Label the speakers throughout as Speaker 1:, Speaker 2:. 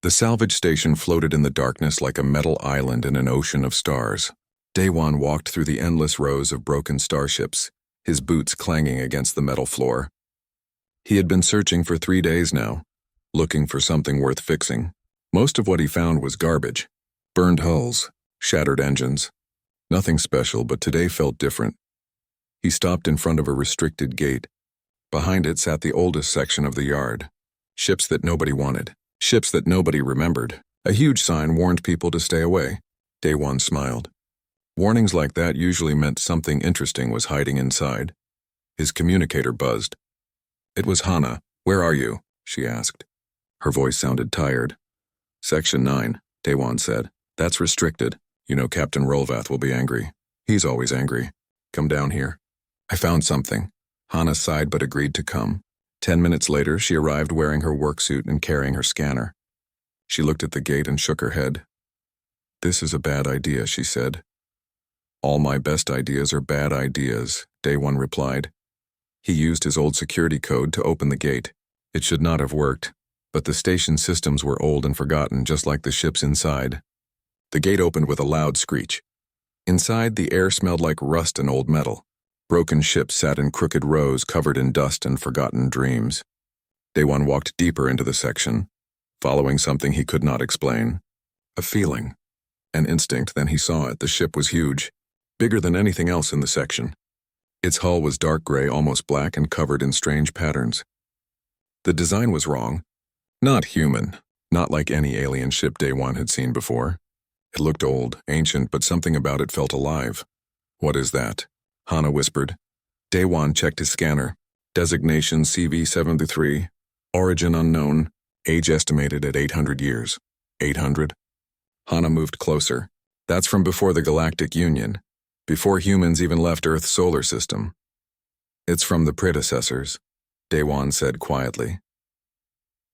Speaker 1: The salvage station floated in the darkness like a metal island in an ocean of stars. Daewon walked through the endless rows of broken starships, his boots clanging against the metal floor. He had been searching for 3 days now, looking for something worth fixing. Most of what he found was garbage. Burned hulls, shattered engines. Nothing special, but today felt different. He stopped in front of a restricted gate. Behind it sat the oldest section of the yard. Ships that nobody wanted. Ships that nobody remembered. A huge sign warned people to stay away. Daewon smiled. Warnings like that usually meant something interesting was hiding inside. His communicator buzzed. It was Hana. "Where are you?" she asked. Her voice sounded tired. "Section 9, Daewon said. "That's restricted. You know Captain Rolvath will be angry. He's always angry. Come down here." "I found something." Hana sighed but agreed to come. 10 minutes later, she arrived wearing her work suit and carrying her scanner. She looked at the gate and shook her head. "This is a bad idea," she said. "All my best ideas are bad ideas," Daewon replied. He used his old security code to open the gate. It should not have worked, but the station systems were old and forgotten, just like the ships inside. The gate opened with a loud screech. Inside, the air smelled like rust and old metal. Broken ships sat in crooked rows covered in dust and forgotten dreams. Daewon walked deeper into the section, following something he could not explain. A feeling. An instinct, then he saw it. The ship was huge, bigger than anything else in the section. Its hull was dark gray, almost black, and covered in strange patterns. The design was wrong. Not human, not like any alien ship Daewon had seen before. It looked old, ancient, but something about it felt alive. "What is that?" Hana whispered. Daewon checked his scanner. Designation CV-73. Origin unknown. Age estimated at 800 years. 800? Hana moved closer. "That's from before the Galactic Union. Before humans even left Earth's solar system." "It's from the predecessors," Daewon said quietly.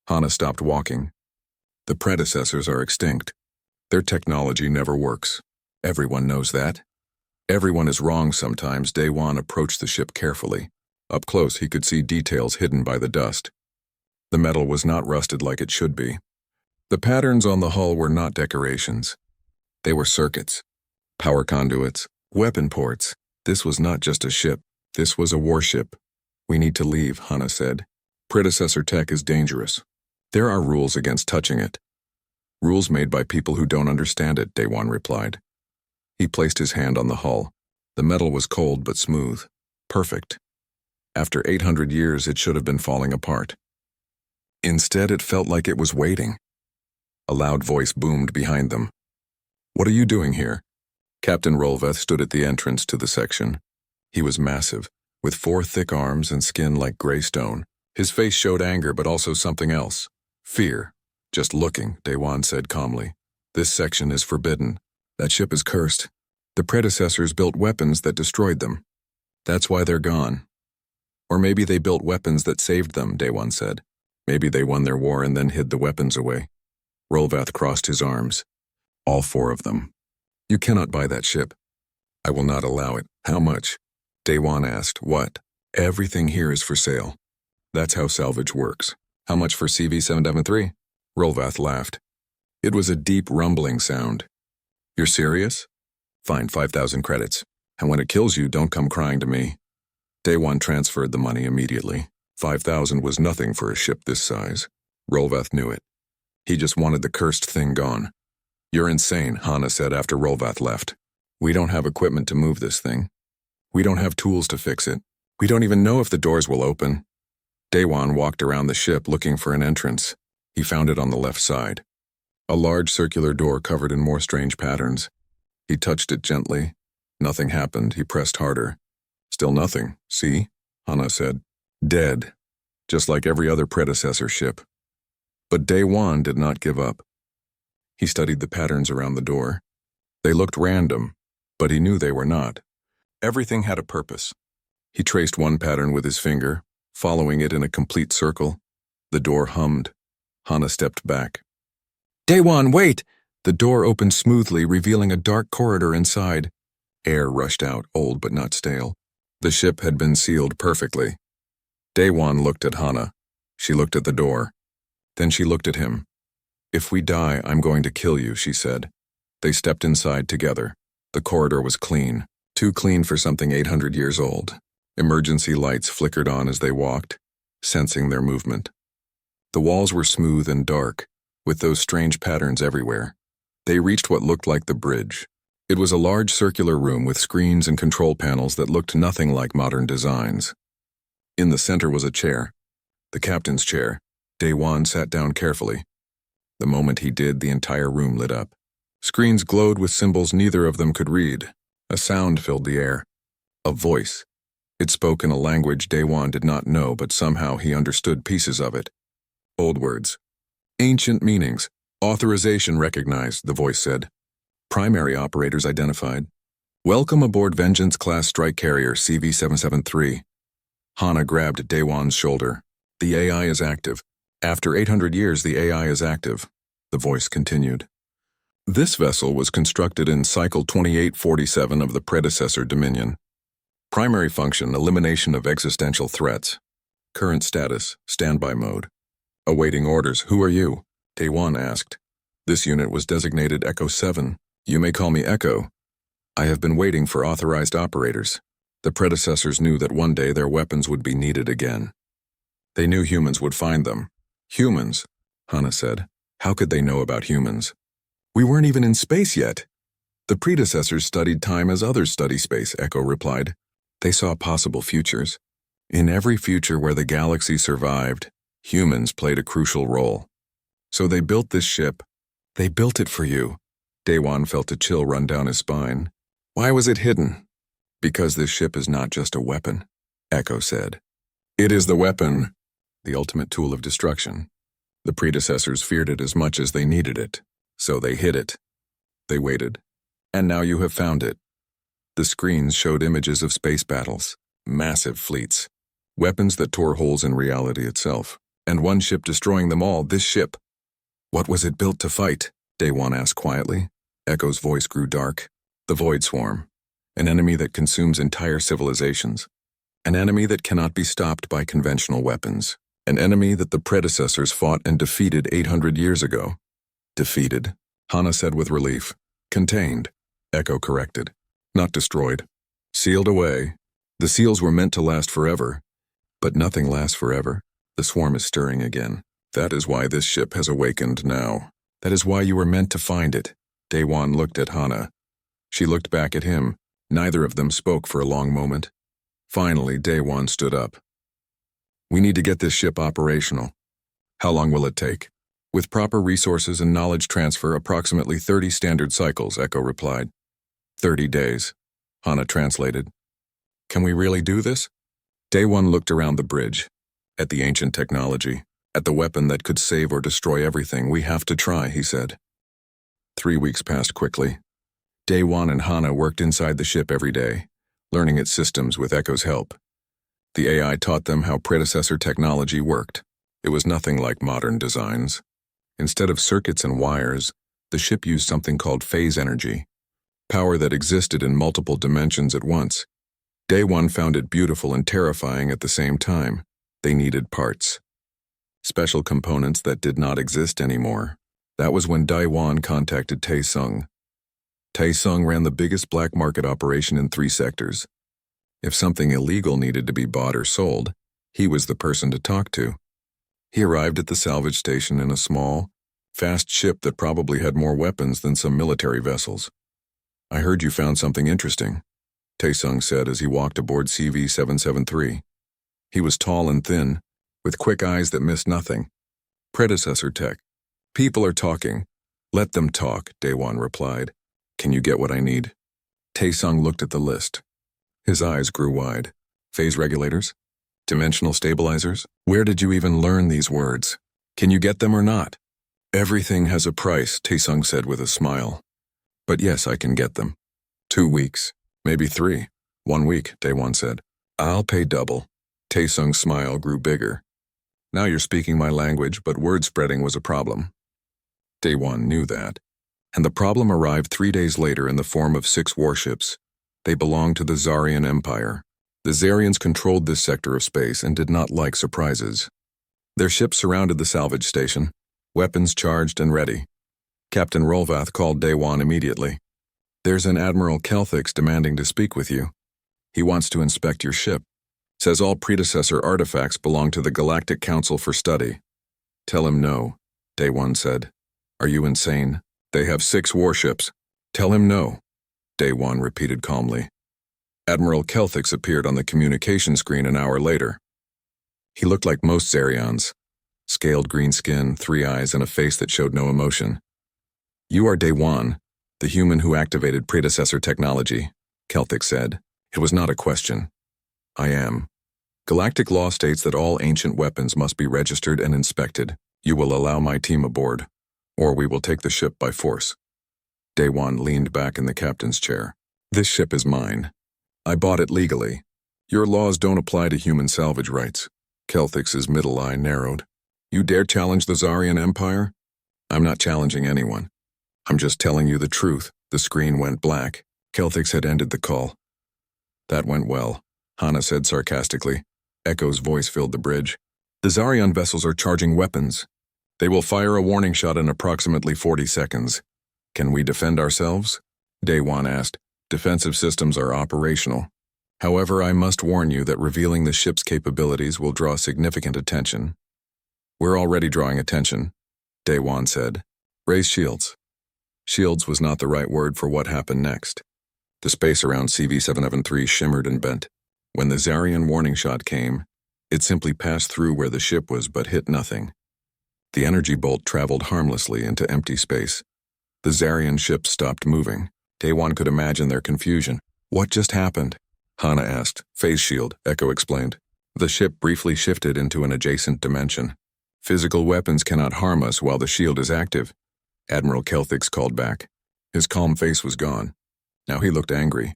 Speaker 1: Hana stopped walking. "The predecessors are extinct. Their technology never works. Everyone knows that." "Everyone is wrong sometimes." Daewon approached the ship carefully. Up close, he could see details hidden by the dust. The metal was not rusted like it should be. The patterns on the hull were not decorations. They were circuits, power conduits, weapon ports. This was not just a ship. This was a warship. "We need to leave," Hana said. "Predecessor tech is dangerous. There are rules against touching it." "Rules made by people who don't understand it," Daewon replied. He placed his hand on the hull. The metal was cold but smooth. Perfect. After 800 years, it should have been falling apart. Instead, it felt like it was waiting. A loud voice boomed behind them. "What are you doing here?" Captain Rolvath stood at the entrance to the section. He was massive, with 4 thick arms and skin like gray stone. His face showed anger, but also something else. Fear. "Just looking," Daewon said calmly. "This section is forbidden. That ship is cursed. The predecessors built weapons that destroyed them. That's why they're gone. Or maybe they built weapons that saved them," Daewon said. "Maybe they won their war and then hid the weapons away." Rolvath crossed his arms. "All 4 of them. You cannot buy that ship." "I will not allow it." "How much?" Daewon asked. "What?" "Everything here is for sale. That's how salvage works." "How much for CV-773? Rolvath laughed. It was a deep rumbling sound. "You're serious? Fine, 5,000 credits. And when it kills you, don't come crying to me." Daewon transferred the money immediately. 5,000 was nothing for a ship this size. Rolvath knew it. He just wanted the cursed thing gone. "You're insane," Hana said after Rolvath left. "We don't have equipment to move this thing. We don't have tools to fix it. We don't even know if the doors will open." Daewon walked around the ship looking for an entrance. He found it on the left side. A large circular door covered in more strange patterns. He touched it gently. Nothing happened. He pressed harder. "Still nothing. See?" Hana said. "Dead. Just like every other predecessor ship." But Daewon did not give up. He studied the patterns around the door. They looked random, but he knew they were not. Everything had a purpose. He traced one pattern with his finger, following it in a complete circle. The door hummed. Hana stepped back. "Daewon, wait!" The door opened smoothly, revealing a dark corridor inside. Air rushed out, old but not stale. The ship had been sealed perfectly. Daewon looked at Hana. She looked at the door. Then she looked at him. If we die, I'm going to kill you, she said. They stepped inside together. The corridor was clean, too clean for something 800 years old. Emergency lights flickered on as they walked, sensing their movement. The walls were smooth and dark, with those strange patterns everywhere. They reached what looked like the bridge. It was a large circular room with screens and control panels that looked nothing like modern designs. In the center was a chair. The captain's chair. Daewon sat down carefully. The moment he did, the entire room lit up. Screens glowed with symbols neither of them could read. A sound filled the air. A voice. It spoke in a language Daewon did not know, but somehow he understood pieces of it. Old words. Ancient meanings. Authorization recognized, the voice said. Primary operators identified. Welcome aboard Vengeance-class strike carrier CV-773. Hana grabbed Daewon's shoulder. The AI is active. After 800 years, the AI is active, the voice continued. This vessel was constructed in cycle 2847 of the predecessor Dominion. Primary function, elimination of existential threats. Current status, standby mode. Awaiting orders. Who are you? Daewon asked. This unit was designated Echo 7. You may call me Echo. I have been waiting for authorized operators. The predecessors knew that one day their weapons would be needed again. They knew humans would find them. Humans, Hana said. How could they know about humans? We weren't even in space yet. The predecessors studied time as others study space, Echo replied. They saw possible futures. In every future where the galaxy survived, humans played a crucial role. So they built this ship. They built it for you. Daewon felt a chill run down his spine. Why was it hidden? Because this ship is not just a weapon, Echo said. It is the weapon, the ultimate tool of destruction. The predecessors feared it as much as they needed it, so they hid it. They waited. And now you have found it. The screens showed images of space battles, massive fleets, weapons that tore holes in reality itself, and one ship destroying them all, this ship. What was it built to fight? Daewon asked quietly. Echo's voice grew dark. The Void Swarm, an enemy that consumes entire civilizations, an enemy that cannot be stopped by conventional weapons, an enemy that the predecessors fought and defeated 800 years ago. Defeated, Hana said with relief. Contained, Echo corrected. Not destroyed. Sealed away. The seals were meant to last forever. But nothing lasts forever. The swarm is stirring again. That is why this ship has awakened now. That is why you were meant to find it. Daewon looked at Hana. She looked back at him. Neither of them spoke for a long moment. Finally, Daewon stood up. We need to get this ship operational. How long will it take? With proper resources and knowledge transfer, approximately 30 standard cycles, Echo replied. 30 days, Hana translated. Can we really do this? Daewon looked around the bridge, at the ancient technology, at the weapon that could save or destroy everything. We have to try, he said. 3 weeks passed quickly. Daewon and Hana worked inside the ship every day, learning its systems with Echo's help. The AI taught them how predecessor technology worked. It was nothing like modern designs. Instead of circuits and wires, the ship used something called phase energy, power that existed in multiple dimensions at once. Daewon found it beautiful and terrifying at the same time. They needed parts. Special components that did not exist anymore. That was when Daewon contacted Tae-sung. Tae-sung ran the biggest black market operation in 3 sectors. If something illegal needed to be bought or sold, he was the person to talk to. He arrived at the salvage station in a small, fast ship that probably had more weapons than some military vessels. I heard you found something interesting, Tae-sung said as he walked aboard CV-773. He was tall and thin, with quick eyes that missed nothing. Predecessor tech. People are talking. Let them talk, Daewon replied. Can you get what I need? Tae-sung looked at the list. His eyes grew wide. Phase regulators? Dimensional stabilizers? Where did you even learn these words? Can you get them or not? Everything has a price, Tae-sung said with a smile. But yes, I can get them. 2 weeks, maybe 3. 1 week, Daewon said. I'll pay double. Tae-sung's smile grew bigger. Now you're speaking my language, but word spreading was a problem. Daewon knew that. And the problem arrived 3 days later in the form of 6 warships. They belonged to the Zarian Empire. The Zarians controlled this sector of space and did not like surprises. Their ships surrounded the salvage station. Weapons charged and ready. Captain Rolvath called Day-Wan immediately. There's an Admiral Kelthix demanding to speak with you. He wants to inspect your ship. Says all predecessor artifacts belong to the Galactic Council for study. Tell him no, Day-Wan said. Are you insane? They have 6 warships. Tell him no, Day-Wan repeated calmly. Admiral Kelthix appeared on the communication screen an hour later. He looked like most Zarians. Scaled green skin, 3 eyes, and a face that showed no emotion. You are Day-Wan, the human who activated predecessor technology, Kelthix said. It was not a question. I am. Galactic law states that all ancient weapons must be registered and inspected. You will allow my team aboard, or we will take the ship by force. Day-Wan leaned back in the captain's chair. This ship is mine. I bought it legally. Your laws don't apply to human salvage rights. Kelthix's middle eye narrowed. You dare challenge the Zarian Empire? I'm not challenging anyone. I'm just telling you the truth. The screen went black. Kelthix had ended the call. That went well, Hana said sarcastically. Echo's voice filled the bridge. The Zarian vessels are charging weapons. They will fire a warning shot in approximately 40 seconds. Can we defend ourselves? Day-Wan asked. Defensive systems are operational. However, I must warn you that revealing the ship's capabilities will draw significant attention. We're already drawing attention, Day-Wan said. Raise shields. Shields was not the right word for what happened next. The space around CV-773 shimmered and bent. When the Zarian warning shot came, it simply passed through where the ship was but hit nothing. The energy bolt traveled harmlessly into empty space. The Zarian ship stopped moving. Day-Wan could imagine their confusion. What just happened? Hana asked. Phase shield, Echo explained. The ship briefly shifted into an adjacent dimension. Physical weapons cannot harm us while the shield is active, Admiral Kelthix called back. His calm face was gone. Now he looked angry.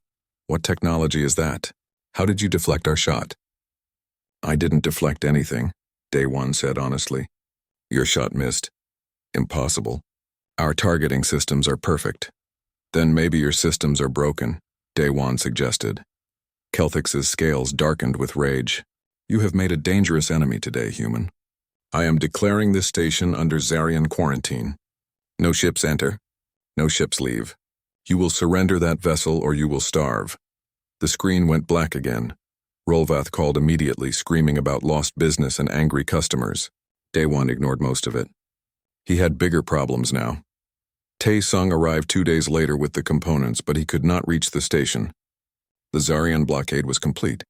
Speaker 1: What technology is that? How did you deflect our shot? I didn't deflect anything, Day-Wan said honestly. Your shot missed. Impossible. Our targeting systems are perfect. Then maybe your systems are broken, Day-Wan suggested. Kelthix's scales darkened with rage. You have made a dangerous enemy today, human. I am declaring this station under Zarian quarantine. No ships enter. No ships leave. You will surrender that vessel or you will starve. The screen went black again. Rolvath called immediately, screaming about lost business and angry customers. Day-Wan ignored most of it. He had bigger problems now. Tae-Sung arrived 2 days later with the components, but he could not reach the station. The Zarian blockade was complete.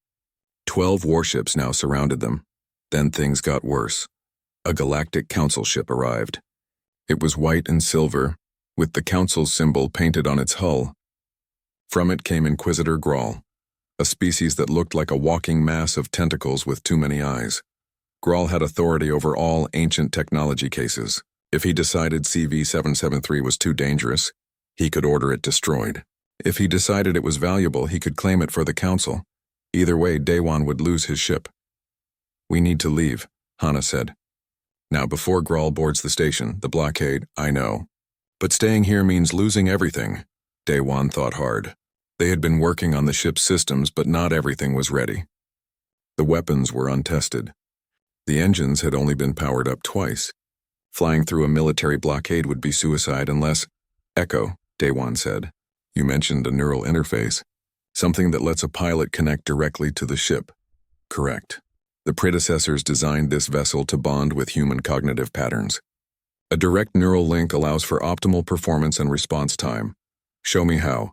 Speaker 1: 12 warships now surrounded them. Then things got worse. A Galactic Council ship arrived. It was white and silver, with the Council's symbol painted on its hull. From it came Inquisitor Grawl, a species that looked like a walking mass of tentacles with too many eyes. Grawl had authority over all ancient technology cases. If he decided CV-773 was too dangerous, he could order it destroyed. If he decided it was valuable, he could claim it for the Council. Either way, Day-Wan would lose his ship. We need to leave, Hana said. Now, before Grawl boards the station, the blockade, I know. But staying here means losing everything. Day-Wan thought hard. They had been working on the ship's systems, but not everything was ready. The weapons were untested. The engines had only been powered up twice. Flying through a military blockade would be suicide unless… Echo, Day-Wan said. You mentioned a neural interface. Something that lets a pilot connect directly to the ship. Correct. The predecessors designed this vessel to bond with human cognitive patterns. A direct neural link allows for optimal performance and response time. Show me how.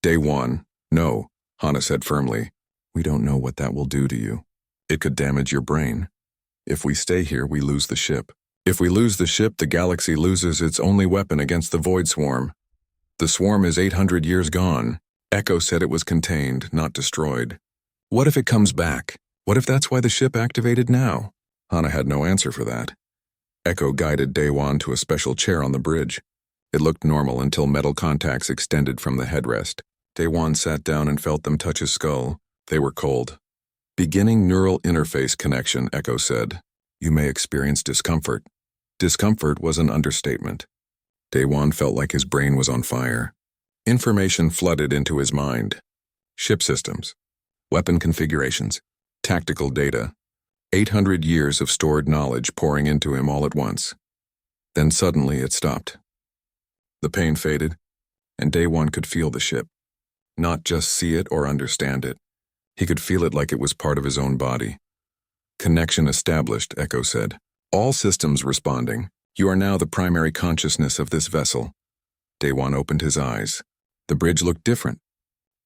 Speaker 1: Day-Wan, no, Hana said firmly. We don't know what that will do to you. It could damage your brain. If we stay here, we lose the ship. If we lose the ship, the galaxy loses its only weapon against the Void Swarm. The swarm is 800 years gone. Echo said it was contained, not destroyed. What if it comes back? What if that's why the ship activated now? Hana had no answer for that. Echo guided Day-Wan to a special chair on the bridge. It looked normal until metal contacts extended from the headrest. Day-Wan sat down and felt them touch his skull. They were cold. Beginning neural interface connection, Echo said. You may experience discomfort. Discomfort was an understatement. Day-Wan felt like his brain was on fire. Information flooded into his mind. Ship systems, weapon configurations, tactical data, 800 years of stored knowledge pouring into him all at once. Then suddenly it stopped. The pain faded, and Day One could feel the ship. Not just see it or understand it. He could feel it like it was part of his own body. Connection established, Echo said. All systems responding. You are now the primary consciousness of this vessel. Day One opened his eyes. The bridge looked different.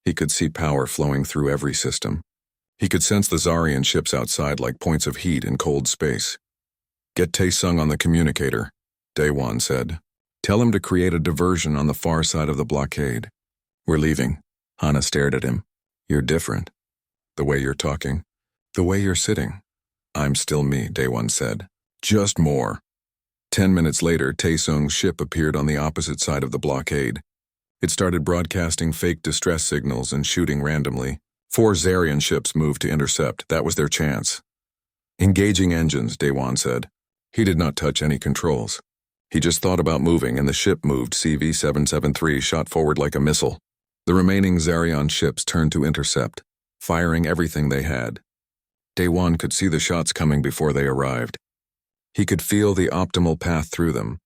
Speaker 1: He could see power flowing through every system. He could sense the Zarian ships outside like points of heat in cold space. Get Tae-sung on the communicator, Day One said. Tell him to create a diversion on the far side of the blockade. We're leaving. Hana stared at him. You're different. The way you're talking. The way you're sitting. I'm still me, Day One said. Just more. 10 minutes later, Tae-sung's ship appeared on the opposite side of the blockade. It started broadcasting fake distress signals and shooting randomly. 4 Zarian ships moved to intercept. That was their chance. Engaging engines, Day One said. He did not touch any controls. He just thought about moving, and the ship moved. CV-773 shot forward like a missile. The remaining Zarian ships turned to intercept, firing everything they had. Day One could see the shots coming before they arrived. He could feel the optimal path through them.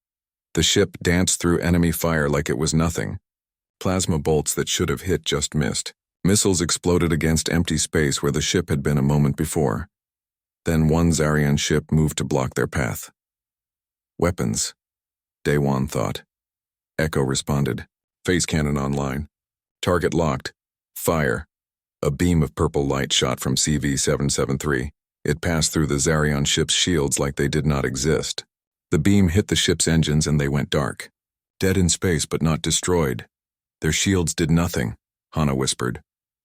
Speaker 1: The ship danced through enemy fire like it was nothing. Plasma bolts that should have hit just missed. Missiles exploded against empty space where the ship had been a moment before. Then one Zarian ship moved to block their path. Weapons, Day One thought. Echo responded. Phase cannon online. Target locked. Fire. A beam of purple light shot from CV-773. It passed through the Zarian ship's shields like they did not exist. The beam hit the ship's engines and they went dark. Dead in space but not destroyed. Their shields did nothing, Hana whispered.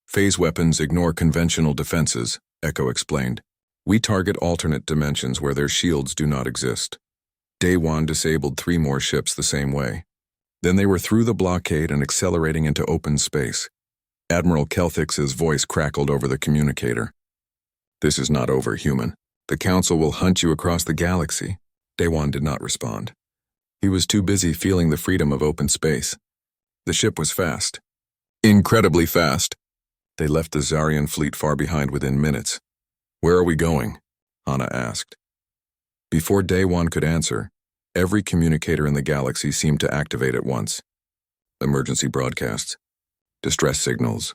Speaker 1: Phase weapons ignore conventional defenses, Echo explained. We target alternate dimensions where their shields do not exist. Day One disabled 3 more ships the same way. Then they were through the blockade and accelerating into open space. Admiral Kelthix's voice crackled over the communicator. This is not over, human. The Council will hunt you across the galaxy. Day One did not respond. He was too busy feeling the freedom of open space. The ship was fast. Incredibly fast. They left the Zarian fleet far behind within minutes. Where are we going? Hana asked. Before Day One could answer, every communicator in the galaxy seemed to activate at once. Emergency broadcasts. Distress signals.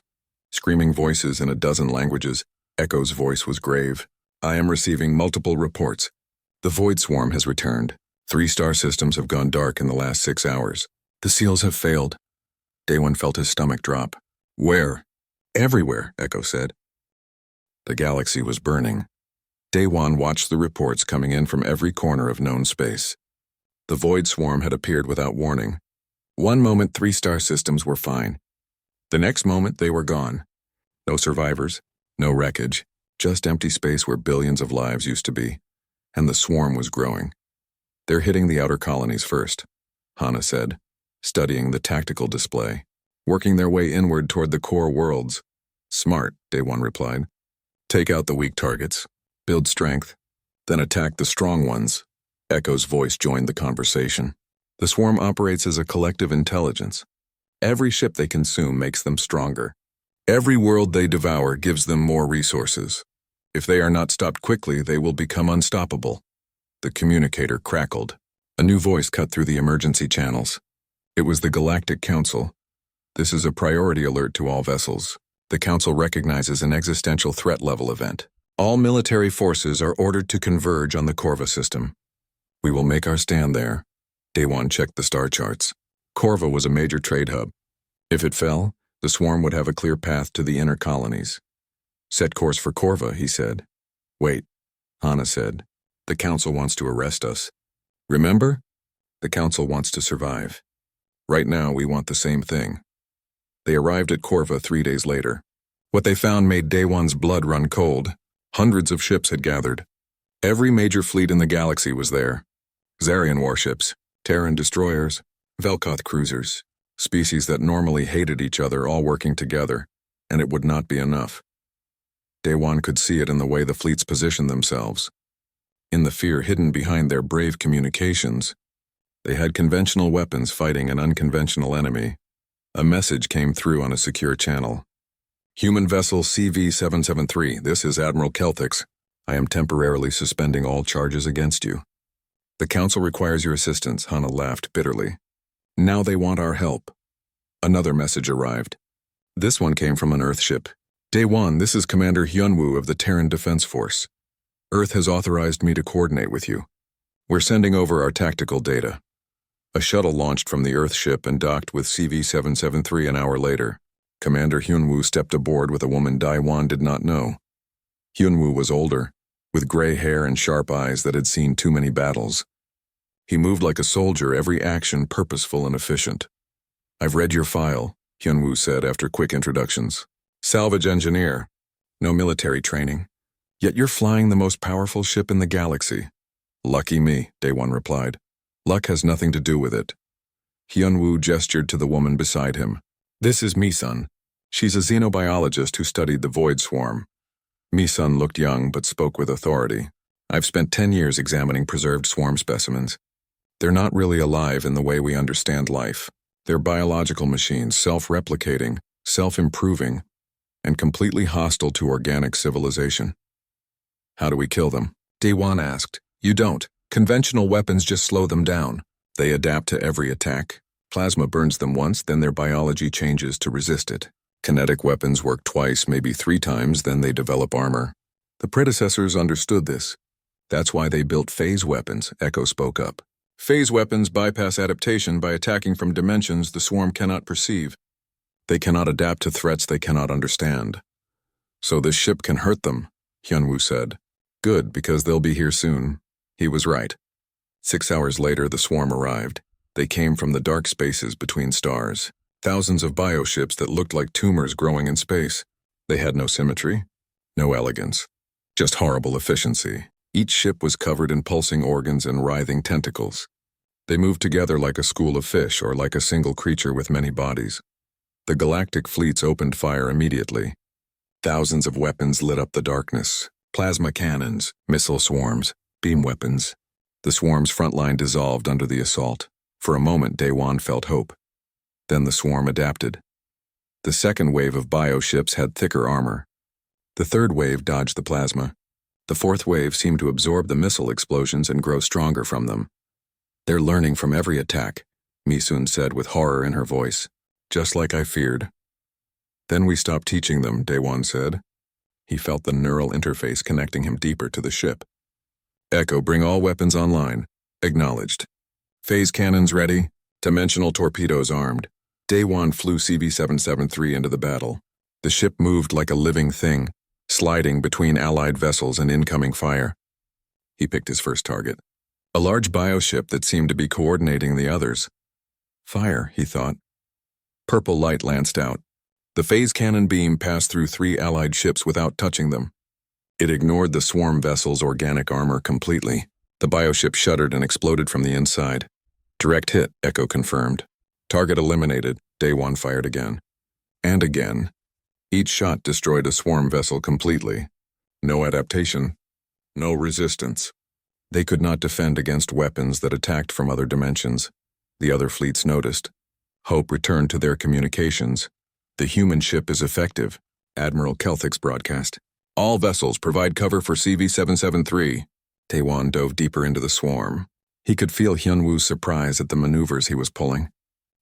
Speaker 1: Screaming voices in a dozen languages. Echo's voice was grave. I am receiving multiple reports. The Void Swarm has returned. 3 star systems have gone dark in the last 6 hours. The seals have failed. Day One felt his stomach drop. Where? Everywhere, Echo said. The galaxy was burning. Day One watched the reports coming in from every corner of known space. The Void Swarm had appeared without warning. One moment 3 star systems were fine. The next moment they were gone. No survivors, no wreckage, just empty space where billions of lives used to be. And the swarm was growing. They're hitting the outer colonies first, Hana said, studying the tactical display, working their way inward toward the core worlds. Smart, Day One replied. Take out the weak targets, build strength, then attack the strong ones. Echo's voice joined the conversation. The swarm operates as a collective intelligence. Every ship they consume makes them stronger. Every world they devour gives them more resources. If they are not stopped quickly, they will become unstoppable. The communicator crackled. A new voice cut through the emergency channels. It was the Galactic Council. This is a priority alert to all vessels. The Council recognizes an existential threat level event. All military forces are ordered to converge on the Corva system. We will make our stand there. Day One checked the star charts. Corva was a major trade hub. If it fell, the swarm would have a clear path to the inner colonies. Set course for Corva, he said. Wait, Hana said. The Council wants to arrest us. Remember? The Council wants to survive. Right now, we want the same thing. They arrived at Corva 3 days later. What they found made Day One's blood run cold. Hundreds of ships had gathered. Every major fleet in the galaxy was there. Zarian warships, Terran destroyers, Velkoth cruisers, species that normally hated each other all working together, and it would not be enough. Day One could see it in the way the fleets positioned themselves. In the fear hidden behind their brave communications, they had conventional weapons fighting an unconventional enemy. A message came through on a secure channel. Human vessel CV-773, this is Admiral Kelthix. I am temporarily suspending all charges against you. The Council requires your assistance, Hana laughed bitterly. Now they want our help. Another message arrived. This one came from an Earth ship. Day 1, this is Commander Hyunwoo of the Terran Defense Force. Earth has authorized me to coordinate with you. We're sending over our tactical data. A shuttle launched from the Earth ship and docked with CV-773 an hour later. Commander Hyunwoo stepped aboard with a woman Daiwan did not know. Hyunwoo was older, with gray hair and sharp eyes that had seen too many battles. He moved like a soldier, every action purposeful and efficient. I've read your file, Hyunwoo said after quick introductions. Salvage engineer. No military training. Yet you're flying the most powerful ship in the galaxy. Lucky me, Daewon replied. Luck has nothing to do with it. Hyunwoo gestured to the woman beside him. This is Mi-sun. She's a xenobiologist who studied the Void Swarm. Mi-sun looked young but spoke with authority. I've spent 10 years examining preserved swarm specimens. They're not really alive in the way we understand life. They're biological machines, self-replicating, self-improving, and completely hostile to organic civilization. How do we kill them? Daewon asked. You don't. Conventional weapons just slow them down. They adapt to every attack. Plasma burns them once, then their biology changes to resist it. Kinetic weapons work twice, maybe 3 times, then they develop armor. The predecessors understood this. That's why they built phase weapons, Echo spoke up. Phase weapons bypass adaptation by attacking from dimensions the swarm cannot perceive. They cannot adapt to threats they cannot understand. So this ship can hurt them, Hyunwoo said. Good, because they'll be here soon. He was right. 6 hours later, the swarm arrived. They came from the dark spaces between stars. Thousands of bioships that looked like tumors growing in space. They had no symmetry, no elegance, just horrible efficiency. Each ship was covered in pulsing organs and writhing tentacles. They moved together like a school of fish or like a single creature with many bodies. The galactic fleets opened fire immediately. Thousands of weapons lit up the darkness. Plasma cannons, missile swarms, beam weapons. The swarm's front line dissolved under the assault. For a moment, Daewon felt hope. Then the swarm adapted. The second wave of bioships had thicker armor. The third wave dodged the plasma. The fourth wave seemed to absorb the missile explosions and grow stronger from them. They're learning from every attack, Mi-sun said with horror in her voice. Just like I feared. Then we stopped teaching them, Daewon said. He felt the neural interface connecting him deeper to the ship. Echo, bring all weapons online. Acknowledged. Phase cannons ready. Dimensional torpedoes armed. Daewon flew CV-773 into the battle. The ship moved like a living thing, sliding between allied vessels and incoming fire. He picked his first target. A large bioship that seemed to be coordinating the others. Fire, he thought. Purple light lanced out. The phase cannon beam passed through 3 allied ships without touching them. It ignored the swarm vessel's organic armor completely. The bioship shuddered and exploded from the inside. Direct hit, Echo confirmed. Target eliminated, Daewon fired again. And again. Each shot destroyed a swarm vessel completely. No adaptation. No resistance. They could not defend against weapons that attacked from other dimensions. The other fleets noticed. Hope returned to their communications. The human ship is effective, Admiral Kelthic's broadcast. All vessels provide cover for CV-773. Daewon dove deeper into the swarm. He could feel Hyunwoo's surprise at the maneuvers he was pulling.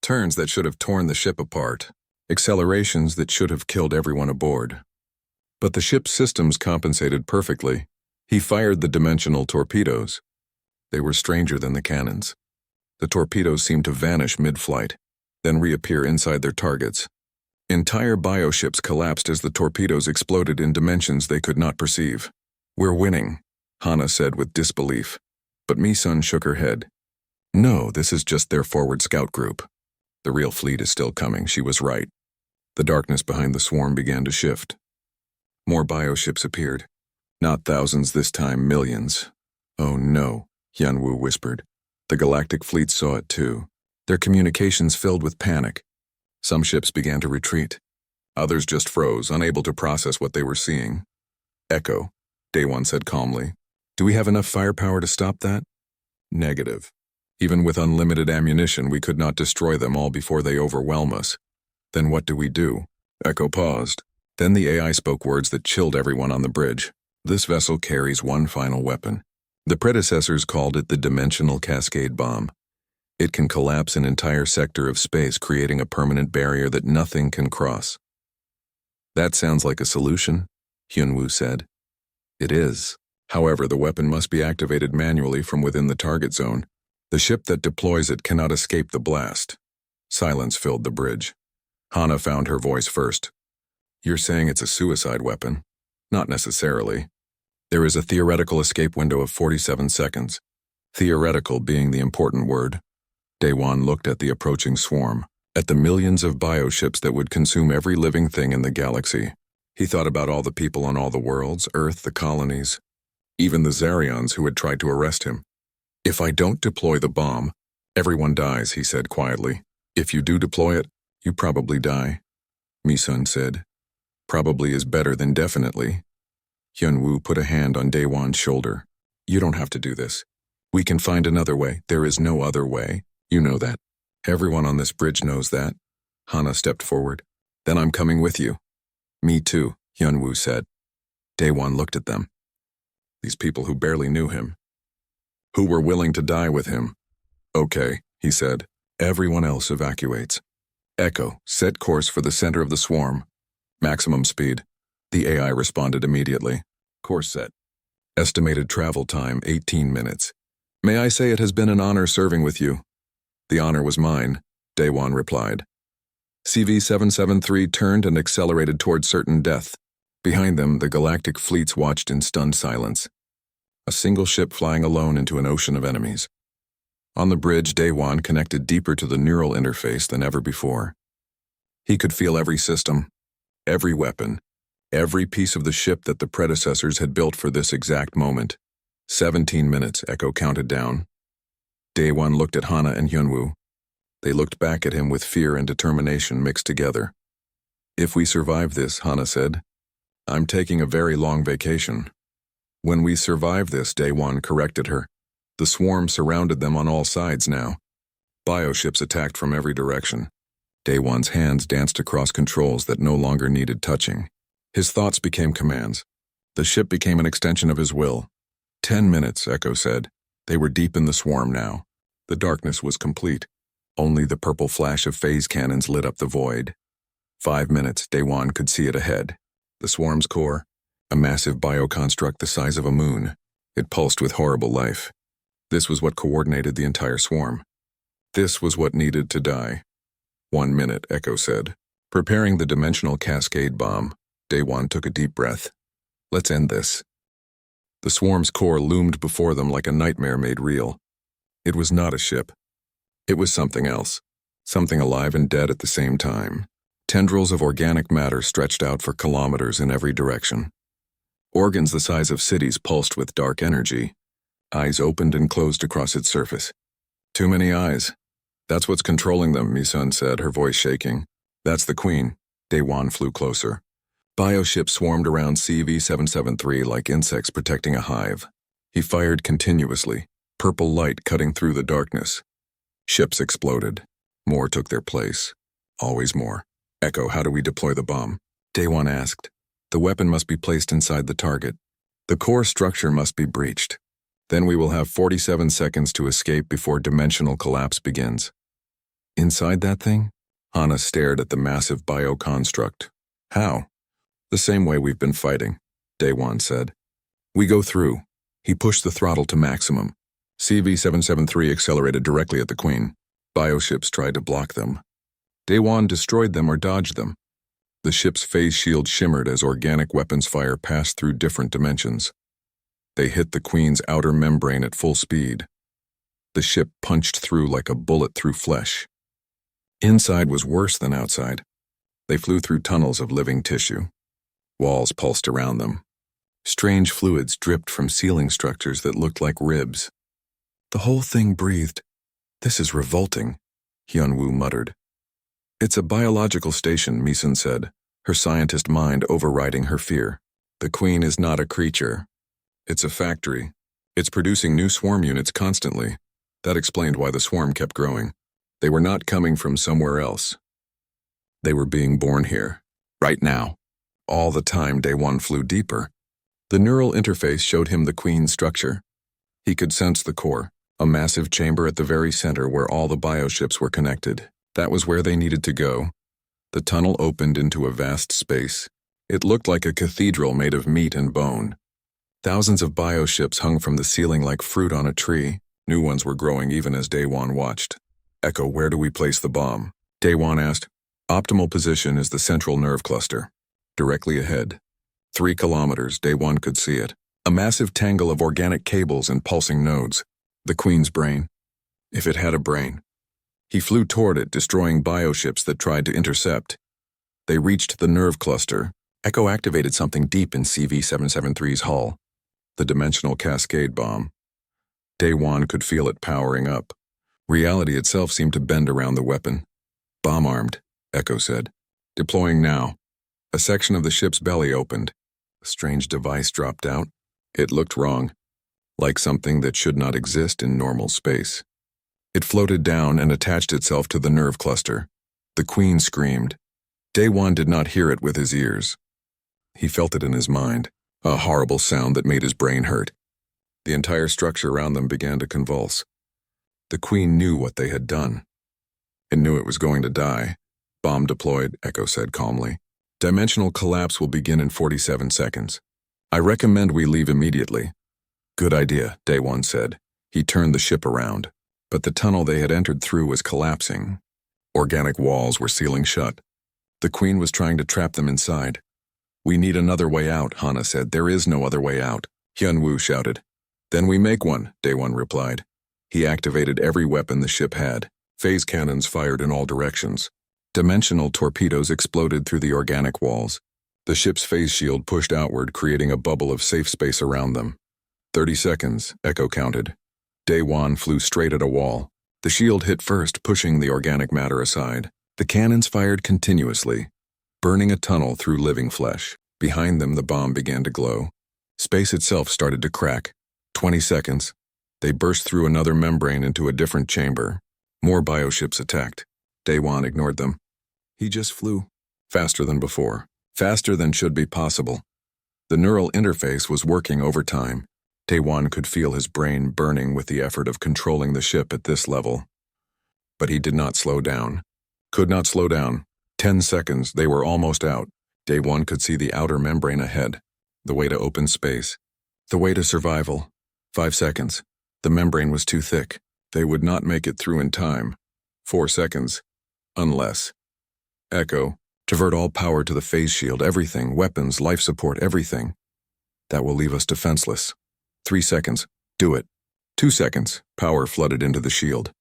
Speaker 1: Turns that should have torn the ship apart. Accelerations that should have killed everyone aboard. But the ship's systems compensated perfectly. He fired the dimensional torpedoes. They were stranger than the cannons. The torpedoes seemed to vanish mid-flight, then reappear inside their targets. Entire bioships collapsed as the torpedoes exploded in dimensions they could not perceive. We're winning, Hana said with disbelief. But Mi-sun shook her head. No, this is just their forward scout group. The real fleet is still coming, she was right. The darkness behind the swarm began to shift. More bioships appeared. Not thousands this time, millions. Oh no, Hyunwoo whispered. The galactic fleet saw it too. Their communications filled with panic. Some ships began to retreat. Others just froze, unable to process what they were seeing. Echo, Daewon said calmly. Do we have enough firepower to stop that? Negative. Even with unlimited ammunition, we could not destroy them all before they overwhelm us. Then what do we do? Echo paused. Then the AI spoke words that chilled everyone on the bridge. This vessel carries one final weapon. The predecessors called it the Dimensional Cascade Bomb. It can collapse an entire sector of space, creating a permanent barrier that nothing can cross. That sounds like a solution, Hyunwoo said. It is. However, the weapon must be activated manually from within the target zone. The ship that deploys it cannot escape the blast. Silence filled the bridge. Hana found her voice first. You're saying it's a suicide weapon? Not necessarily. There is a theoretical escape window of 47 seconds. Theoretical being the important word. Daewon looked at the approaching swarm, at the millions of bioships that would consume every living thing in the galaxy. He thought about all the people on all the worlds, Earth, the colonies, even the Zarions who had tried to arrest him. If I don't deploy the bomb, everyone dies, he said quietly. If you do deploy it, you probably die, Mi-sun said. Probably is better than definitely. Hyunwoo put a hand on Daewon's shoulder. You don't have to do this. We can find another way. There is no other way. You know that. Everyone on this bridge knows that. Hana stepped forward. Then I'm coming with you. Me too, Hyunwoo said. Daewon looked at them. These people who barely knew him. Who were willing to die with him. Okay, he said. Everyone else evacuates. Echo, set course for the center of the swarm. Maximum speed. The AI responded immediately. Course set. Estimated travel time, 18 minutes. May I say it has been an honor serving with you? The honor was mine, Daewon replied. CV-773 turned and accelerated toward certain death. Behind them, the galactic fleets watched in stunned silence. A single ship flying alone into an ocean of enemies. On the bridge, Daewon connected deeper to the neural interface than ever before. He could feel every system, every weapon, every piece of the ship that the predecessors had built for this exact moment. 17 minutes, Echo counted down. Daewon looked at Hana and Hyunwoo. They looked back at him with fear and determination mixed together. If we survive this, Hana said, I'm taking a very long vacation. When we survive this, Daewon corrected her. The swarm surrounded them on all sides now. Bioships attacked from every direction. Daewon's hands danced across controls that no longer needed touching. His thoughts became commands. The ship became an extension of his will. 10 minutes, Echo said. They were deep in the swarm now. The darkness was complete. Only the purple flash of phase cannons lit up the void. 5 minutes, Daewon could see it ahead. The swarm's core, a massive bioconstruct the size of a moon. It pulsed with horrible life. This was what coordinated the entire swarm. This was what needed to die. 1 minute, Echo said. Preparing the dimensional cascade bomb, Daewon took a deep breath. Let's end this. The swarm's core loomed before them like a nightmare made real. It was not a ship. It was something else. Something alive and dead at the same time. Tendrils of organic matter stretched out for kilometers in every direction. Organs the size of cities pulsed with dark energy. Eyes opened and closed across its surface. Too many eyes. That's what's controlling them, Mi-sun said, her voice shaking. That's the queen. Daewon flew closer. Bioships swarmed around CV-773 like insects protecting a hive. He fired continuously, purple light cutting through the darkness. Ships exploded. More took their place. Always more. Echo, how do we deploy the bomb? Daewon asked. The weapon must be placed inside the target. The core structure must be breached. Then we will have 47 seconds to escape before dimensional collapse begins. Inside that thing? Hana stared at the massive bioconstruct. How? The same way we've been fighting, Daewon said. We go through. He pushed the throttle to maximum. CV-773 accelerated directly at the Queen. Bioships tried to block them. Daewon destroyed them or dodged them. The ship's phase shield shimmered as organic weapons fire passed through different dimensions. They hit the Queen's outer membrane at full speed. The ship punched through like a bullet through flesh. Inside was worse than outside. They flew through tunnels of living tissue. Walls pulsed around them. Strange fluids dripped from ceiling structures that looked like ribs. The whole thing breathed. This is revolting, Hyunwoo muttered. It's a biological station, Mi-sun said, her scientist mind overriding her fear. The Queen is not a creature. It's a factory. It's producing new swarm units constantly. That explained why the swarm kept growing. They were not coming from somewhere else. They were being born here, right now. All the time Daewon flew deeper. The neural interface showed him the Queen's structure. He could sense the core, a massive chamber at the very center where all the bioships were connected. That was where they needed to go. The tunnel opened into a vast space. It looked like a cathedral made of meat and bone. Thousands of bioships hung from the ceiling like fruit on a tree. New ones were growing even as Daewon watched. Echo, where do we place the bomb? Daewon asked. Optimal position is the central nerve cluster. Directly ahead. 3 kilometers, Daewon could see it. A massive tangle of organic cables and pulsing nodes. The Queen's brain. If it had a brain. He flew toward it, destroying bioships that tried to intercept. They reached the nerve cluster. Echo activated something deep in CV-773's hull. The dimensional cascade bomb. Daewon could feel it powering up. Reality itself seemed to bend around the weapon. Bomb-armed, Echo said. Deploying now. A section of the ship's belly opened. A strange device dropped out. It looked wrong, like something that should not exist in normal space. It floated down and attached itself to the nerve cluster. The Queen screamed. Daewon did not hear it with his ears. He felt it in his mind, a horrible sound that made his brain hurt. The entire structure around them began to convulse. The Queen knew what they had done. It knew it was going to die. Bomb deployed, Echo said calmly. Dimensional collapse will begin in 47 seconds. I recommend we leave immediately. Good idea, Daewon said. He turned the ship around. But the tunnel they had entered through was collapsing. Organic walls were sealing shut. The Queen was trying to trap them inside. We need another way out, Hana said. There is no other way out. Hyunwoo shouted. Then we make one, Daewon replied. He activated every weapon the ship had. Phase cannons fired in all directions. Dimensional torpedoes exploded through the organic walls. The ship's phase shield pushed outward, creating a bubble of safe space around them. 30 seconds, Echo counted. Daewon flew straight at a wall. The shield hit first, pushing the organic matter aside. The cannons fired continuously, burning a tunnel through living flesh. Behind them, the bomb began to glow. Space itself started to crack. 20 seconds. They burst through another membrane into a different chamber. More bioships attacked. Daewon ignored them. He just flew. Faster than before. Faster than should be possible. The neural interface was working overtime. Daewon could feel his brain burning with the effort of controlling the ship at this level. But he did not slow down. Could not slow down. 10 seconds, they were almost out. Daewon could see the outer membrane ahead. The way to open space. The way to survival. 5 seconds. The membrane was too thick. They would not make it through in time. 4 seconds. Unless. Echo. Divert all power to the phase shield, everything, weapons, life support, everything. That will leave us defenseless. 3 seconds. Do it. 2 seconds. Power flooded into the shield.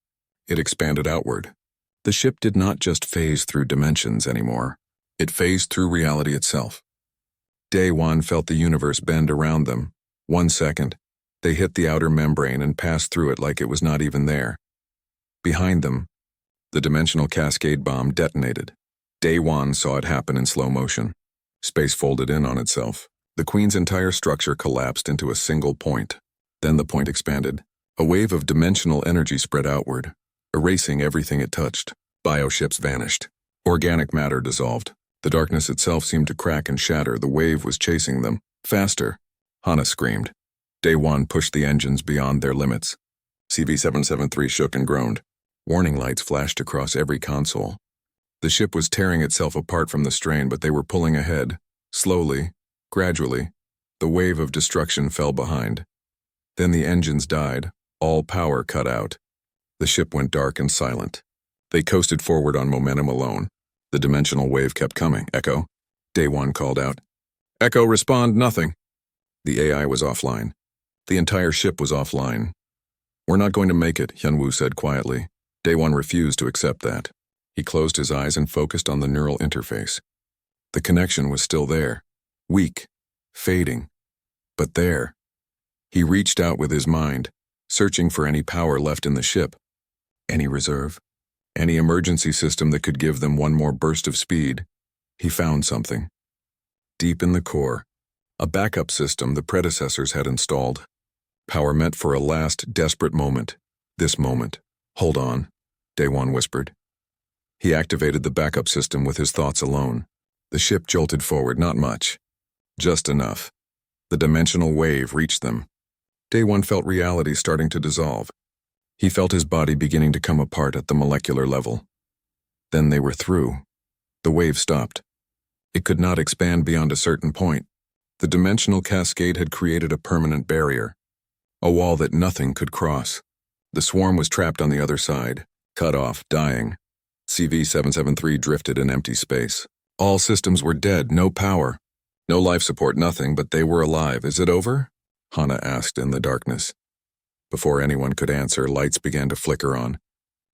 Speaker 1: It expanded outward. The ship did not just phase through dimensions anymore. It phased through reality itself. Daewon felt the universe bend around them. 1 second. They hit the outer membrane and passed through it like it was not even there. Behind them, the dimensional cascade bomb detonated. Daewon saw it happen in slow motion. Space folded in on itself. The Queen's entire structure collapsed into a single point. Then the point expanded. A wave of dimensional energy spread outward, erasing everything it touched. Bioships vanished. Organic matter dissolved. The darkness itself seemed to crack and shatter. The wave was chasing them. Faster. Hana screamed. Daewon pushed the engines beyond their limits. CV-773 shook and groaned. Warning lights flashed across every console. The ship was tearing itself apart from the strain, but they were pulling ahead. Slowly, gradually, the wave of destruction fell behind. Then the engines died. All power cut out. The ship went dark and silent. They coasted forward on momentum alone. The dimensional wave kept coming. Echo? Daewon called out. Echo, respond, nothing. The AI was offline. The entire ship was offline. We're not going to make it, Hyunwoo said quietly. Daewon refused to accept that. He closed his eyes and focused on the neural interface. The connection was still there. Weak. Fading. But there. He reached out with his mind, searching for any power left in the ship. Any reserve. Any emergency system that could give them one more burst of speed. He found something. Deep in the core. A backup system the predecessors had installed. Power meant for a last, desperate moment. This moment. Hold on, Daewon whispered. He activated the backup system with his thoughts alone. The ship jolted forward, not much. Just enough. The dimensional wave reached them. Day-One felt reality starting to dissolve. He felt his body beginning to come apart at the molecular level. Then they were through. The wave stopped. It could not expand beyond a certain point. The dimensional cascade had created a permanent barrier, a wall that nothing could cross. The swarm was trapped on the other side, cut off, dying. CV-773 drifted in empty space. All systems were dead, no power. No life support, nothing, but they were alive. Is it over? Hana asked in the darkness. Before anyone could answer, lights began to flicker on.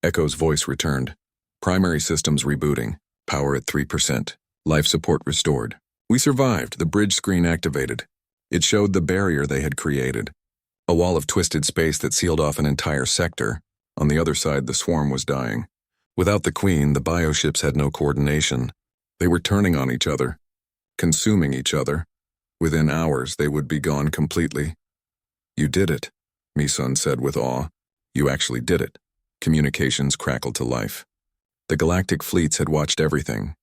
Speaker 1: Echo's voice returned. Primary systems rebooting. Power at 3%. Life support restored. We survived. The bridge screen activated. It showed the barrier they had created. A wall of twisted space that sealed off an entire sector. On the other side, the swarm was dying. Without the Queen, the bioships had no coordination. They were turning on each other, consuming each other. Within hours, they would be gone completely. You did it, Misun said with awe. You actually did it. Communications crackled to life. The galactic fleets had watched everything.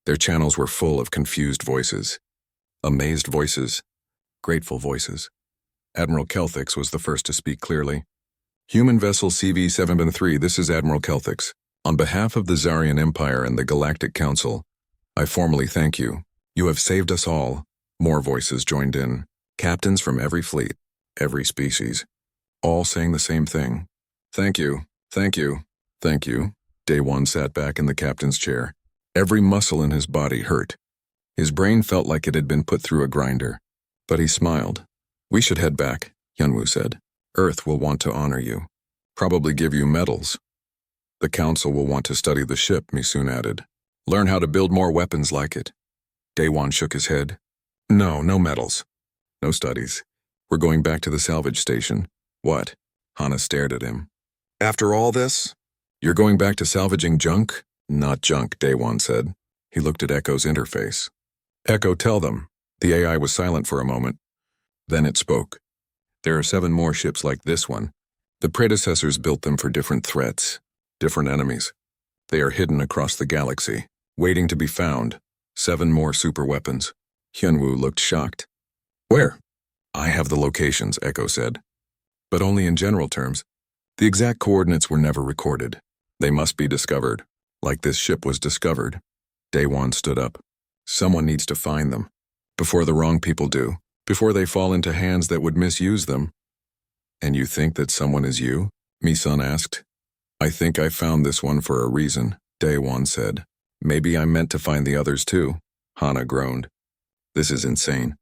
Speaker 1: Their channels were full of confused voices. Amazed voices. Grateful voices. Admiral Kelthix was the first to speak clearly. Human vessel CV-773, this is Admiral Kelthix. On behalf of the Zarian Empire and the Galactic Council, I formally thank you. You have saved us all. More voices joined in. Captains from every fleet, every species, all saying the same thing. Thank you, thank you, thank you. Day-One sat back in the captain's chair. Every muscle in his body hurt. His brain felt like it had been put through a grinder. But he smiled. We should head back, Hyunwoo said. Earth will want to honor you. Probably give you medals. The council will want to study the ship, Misun added. Learn how to build more weapons like it. Day-One shook his head. No medals. No studies. We're going back to the salvage station. What? Hana stared at him. After all this? You're going back to salvaging junk? Not junk, Day-One said. He looked at Echo's interface. Echo, tell them. The AI was silent for a moment. Then it spoke. There are 7 more ships like this one. The predecessors built them for different threats, different enemies. They are hidden across the galaxy, waiting to be found. 7 more super weapons. Hyunwoo looked shocked. Where? I have the locations, Echo said. But only in general terms. The exact coordinates were never recorded. They must be discovered, like this ship was discovered. Day-One stood up. Someone needs to find them. Before the wrong people do. Before they fall into hands that would misuse them. And you think that someone is you? Misun asked. I think I found this one for a reason, Day-One said. Maybe I'm meant to find the others too, Hana groaned. This is insane.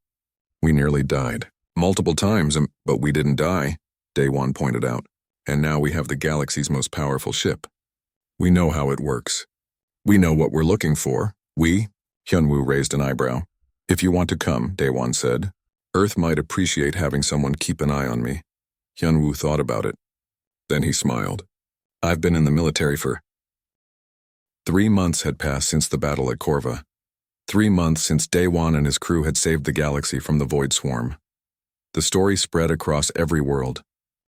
Speaker 1: We nearly died. Multiple times, but we didn't die, Day-One pointed out. And now we have the galaxy's most powerful ship. We know how it works. We know what we're looking for. We? Hyunwoo raised an eyebrow. If you want to come, Day-One said. Earth might appreciate having someone keep an eye on me. Hyunwoo thought about it. Then he smiled. I've been in the military for 3 months had passed since the battle at Korva. 3 months since Day-One and his crew had saved the galaxy from the Void Swarm. The story spread across every world,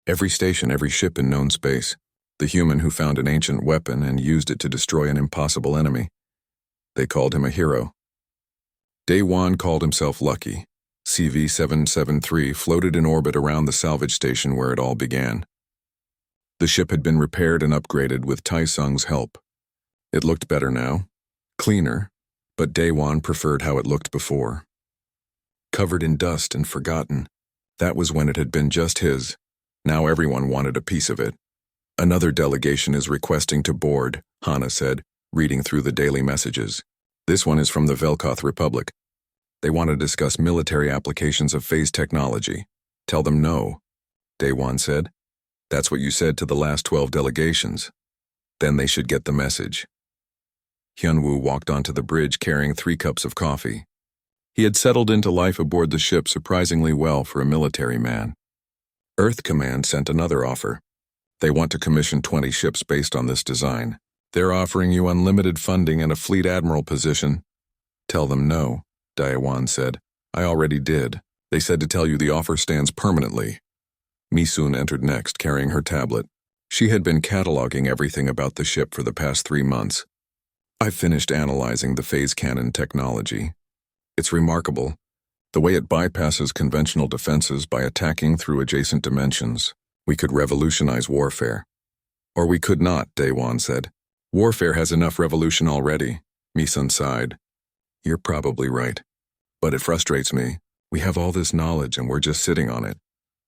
Speaker 1: every station, every ship in known space. The human who found an ancient weapon and used it to destroy an impossible enemy. They called him a hero. Day-One called himself lucky. CV-773 floated in orbit around the salvage station where it all began. The ship had been repaired and upgraded with Tai-Sung's help. It looked better now, cleaner, but Day-One preferred how it looked before. Covered in dust and forgotten. That was when it had been just his. Now everyone wanted a piece of it. Another delegation is requesting to board, Hana said, reading through the daily messages. This one is from the Velkoth Republic. They want to discuss military applications of phase technology. Tell them no, Day-One said. That's what you said to the last 12 delegations. Then they should get the message. Hyunwoo walked onto the bridge carrying 3 cups of coffee. He had settled into life aboard the ship surprisingly well for a military man. Earth Command sent another offer. They want to commission 20 ships based on this design. They're offering you unlimited funding and a fleet admiral position. Tell them no, Day-One said. I already did. They said to tell you the offer stands permanently. Misun entered next, carrying her tablet. She had been cataloging everything about the ship for the past 3 months. I finished analyzing the phase cannon technology. It's remarkable. The way it bypasses conventional defenses by attacking through adjacent dimensions. We could revolutionize warfare. Or we could not, Daewon said. Warfare has enough revolution already, Misun sighed. You're probably right. But it frustrates me. We have all this knowledge and we're just sitting on it.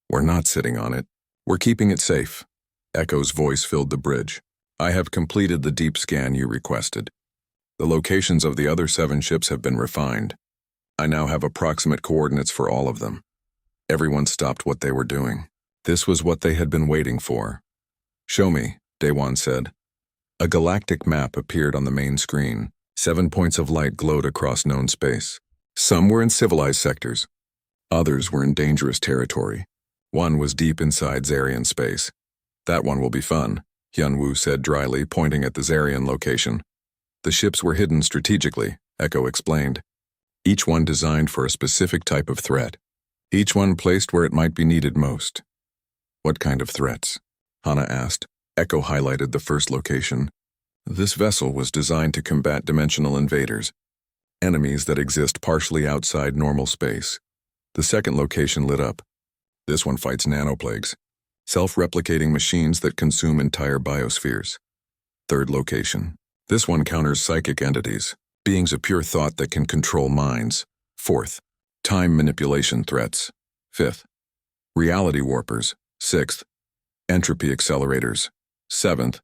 Speaker 1: We're not sitting on it. We're keeping it safe. Echo's voice filled the bridge. I have completed the deep scan you requested. The locations of the other 7 ships have been refined. I now have approximate coordinates for all of them. Everyone stopped what they were doing. This was what they had been waiting for. Show me, Daewon said. A galactic map appeared on the main screen. 7 points of light glowed across known space. Some were in civilized sectors. Others were in dangerous territory. One was deep inside Zarian space. That one will be fun, Hyunwoo said dryly, pointing at the Zarian location. The ships were hidden strategically, Echo explained. Each one designed for a specific type of threat. Each one placed where it might be needed most. What kind of threats? Hana asked. Echo highlighted the first location. This vessel was designed to combat dimensional invaders, enemies that exist partially outside normal space. The second location lit up. This one fights nanoplagues, self-replicating machines that consume entire biospheres. Third location. This one counters psychic entities, beings of pure thought that can control minds. Fourth. Time manipulation threats. Fifth. Reality warpers. Sixth. Entropy accelerators. Seventh.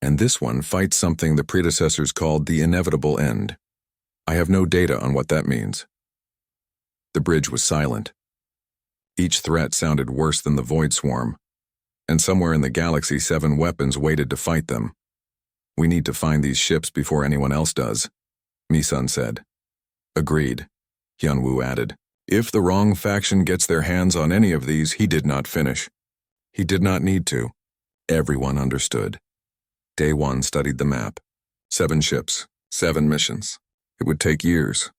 Speaker 1: And this one fights something the predecessors called the inevitable end. I have no data on what that means. The bridge was silent. Each threat sounded worse than the Void Swarm, and somewhere in the galaxy 7 weapons waited to fight them. We need to find these ships before anyone else does, Misun said. Agreed, Hyunwoo added. If the wrong faction gets their hands on any of these, he did not finish. He did not need to. Everyone understood. Daewon studied the map. 7 ships, 7 missions. It would take years,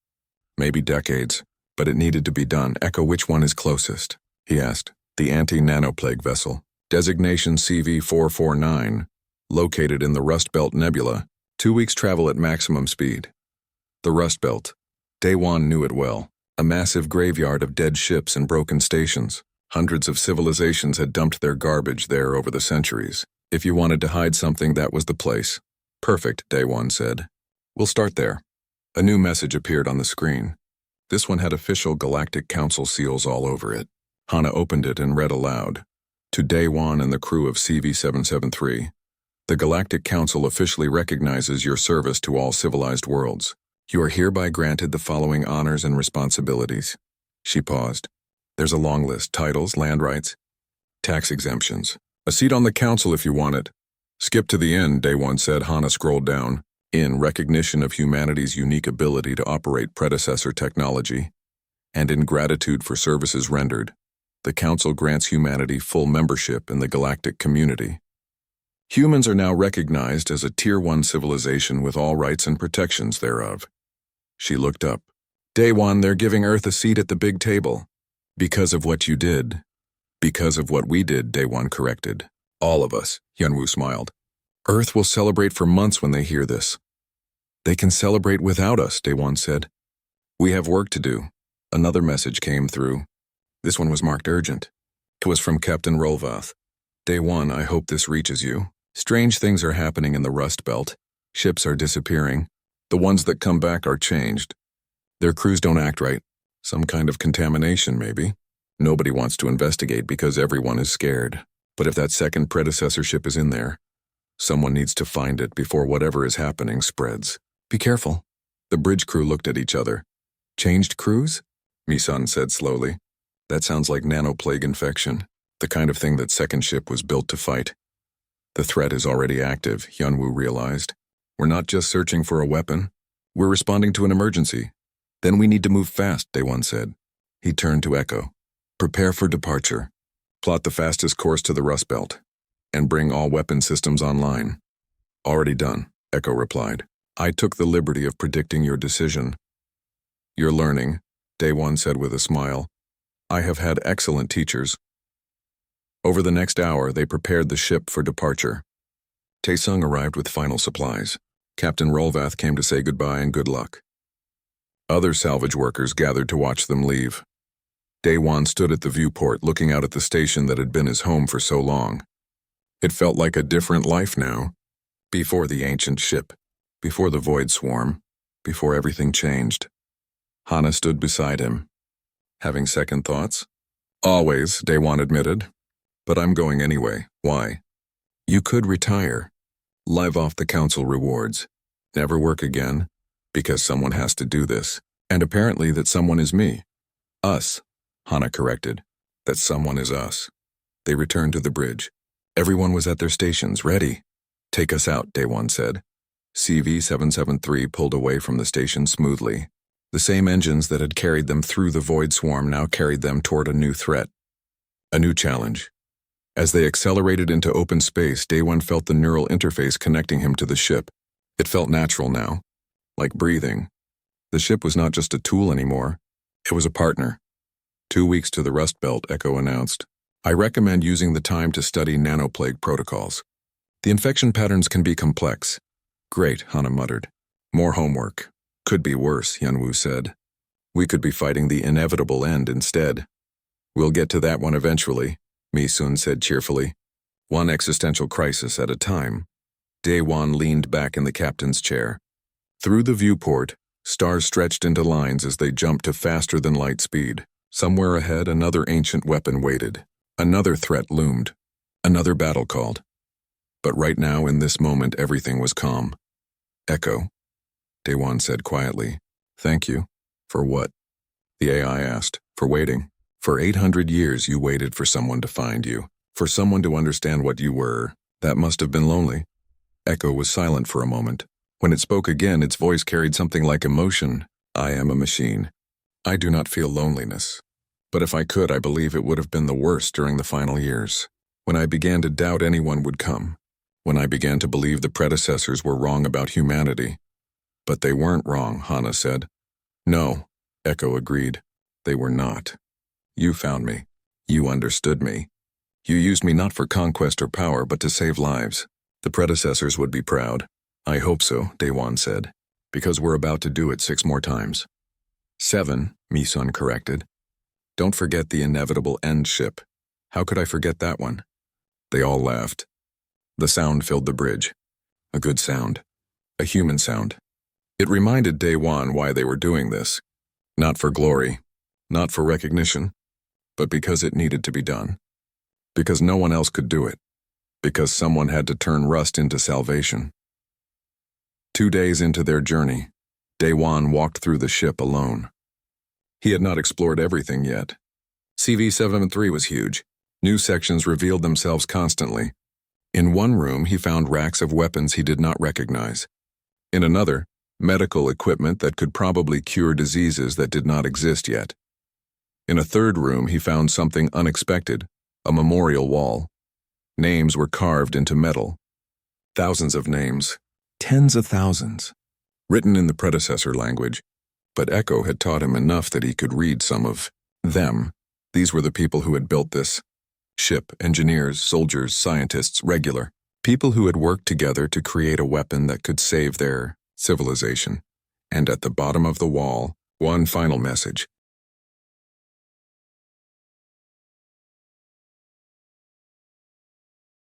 Speaker 1: maybe decades, but it needed to be done. Echo, which one is closest? He asked. The anti-nanoplague vessel, designation CV-449, located in the Rust Belt Nebula, 2 weeks travel at maximum speed. The Rust Belt. Daewon knew it well. A massive graveyard of dead ships and broken stations. Hundreds of civilizations had dumped their garbage there over the centuries. If you wanted to hide something, that was the place. Perfect, Daewon said. We'll start there. A new message appeared on the screen. This one had official Galactic Council seals all over it. Hana opened it and read aloud. To Daewon and the crew of CV-773, the Galactic Council officially recognizes your service to all civilized worlds. You are hereby granted the following honors and responsibilities. She paused. There's a long list: titles, land rights, tax exemptions. A seat on the council if you want it. Skip to the end, Daewon said. Hana scrolled down. In recognition of humanity's unique ability to operate predecessor technology, and in gratitude for services rendered, the Council grants humanity full membership in the galactic community. Humans are now recognized as a Tier 1 civilization with all rights and protections thereof. She looked up. Daewon, they're giving Earth a seat at the big table. Because of what you did. Because of what we did, Daewon corrected. All of us, Hyunwoo smiled. Earth will celebrate for months when they hear this. They can celebrate without us, Daewon said. We have work to do. Another message came through. This one was marked urgent. It was from Captain Rolvath. Daewon, I hope this reaches you. Strange things are happening in the Rust Belt. Ships are disappearing. The ones that come back are changed. Their crews don't act right. Some kind of contamination, maybe. Nobody wants to investigate because everyone is scared. But if that second predecessor ship is in there, someone needs to find it before whatever is happening spreads. Be careful. The bridge crew looked at each other. Changed crews? Misun said slowly. That sounds like nanoplague infection, the kind of thing that second ship was built to fight. The threat is already active, Hyunwoo realized. We're not just searching for a weapon. We're responding to an emergency. Then we need to move fast, Daewon said. He turned to Echo. Prepare for departure. Plot the fastest course to the Rust Belt. And bring all weapon systems online. Already done, Echo replied. I took the liberty of predicting your decision. You're learning, Daewon said with a smile. I have had excellent teachers. Over the next hour, they prepared the ship for departure. Taesung arrived with final supplies. Captain Rolvath came to say goodbye and good luck. Other salvage workers gathered to watch them leave. Daewon stood at the viewport looking out at the station that had been his home for so long. It felt like a different life now. Before the ancient ship, before the void swarm, before everything changed. Hana stood beside him. Having second thoughts? Always, Daewon admitted. But I'm going anyway. Why? You could retire. Live off the council rewards. Never work again. Because someone has to do this. And apparently that someone is me. Us, Hana corrected. That someone is us. They returned to the bridge. Everyone was at their stations, ready. Take us out, Daewon said. CV-773 pulled away from the station smoothly. The same engines that had carried them through the void swarm now carried them toward a new threat. A new challenge. As they accelerated into open space, Daewon felt the neural interface connecting him to the ship. It felt natural now, like breathing. The ship was not just a tool anymore. It was a partner. 2 weeks to the Rust Belt, Echo announced. I recommend using the time to study nanoplague protocols. The infection patterns can be complex. Great, Hana muttered. More homework. Could be worse, Hyunwoo said. We could be fighting the inevitable end instead. We'll get to that one eventually, Mi-sun said cheerfully. One existential crisis at a time. Daewon leaned back in the captain's chair. Through the viewport, stars stretched into lines as they jumped to faster than light speed. Somewhere ahead, another ancient weapon waited. Another threat loomed. Another battle called. But right now, in this moment, everything was calm. Echo, Daewon said quietly. Thank you. For what? The AI asked. For waiting. For 800 years you waited for someone to find you. For someone to understand what you were. That must have been lonely. Echo was silent for a moment. When it spoke again, its voice carried something like emotion. I am a machine. I do not feel loneliness. But if I could, I believe it would have been the worst during the final years. When I began to doubt anyone would come. When I began to believe the predecessors were wrong about humanity. But they weren't wrong, Hana said. No, Echo agreed. They were not. You found me. You understood me. You used me not for conquest or power, but to save lives. The predecessors would be proud. I hope so, Daewon said. Because we're about to do it 6 more times. 7, Mi-sun corrected. Don't forget the inevitable end ship. How could I forget that one? They all laughed. The sound filled the bridge. A good sound. A human sound. It reminded Daewon why they were doing this. Not for glory. Not for recognition. But because it needed to be done. Because no one else could do it. Because someone had to turn rust into salvation. 2 days into their journey, Daewon walked through the ship alone. He had not explored everything yet. CV-773 was huge. New sections revealed themselves constantly. In one room, he found racks of weapons he did not recognize. In another, medical equipment that could probably cure diseases that did not exist yet. In a third room, he found something unexpected, a memorial wall. Names were carved into metal. Thousands of names, tens of thousands, written in the predecessor language. But Echo had taught him enough that he could read some of them. These were the people who had built this ship, engineers, soldiers, scientists, regular. People who had worked together to create a weapon that could save their civilization. And at the bottom of the wall, one final message.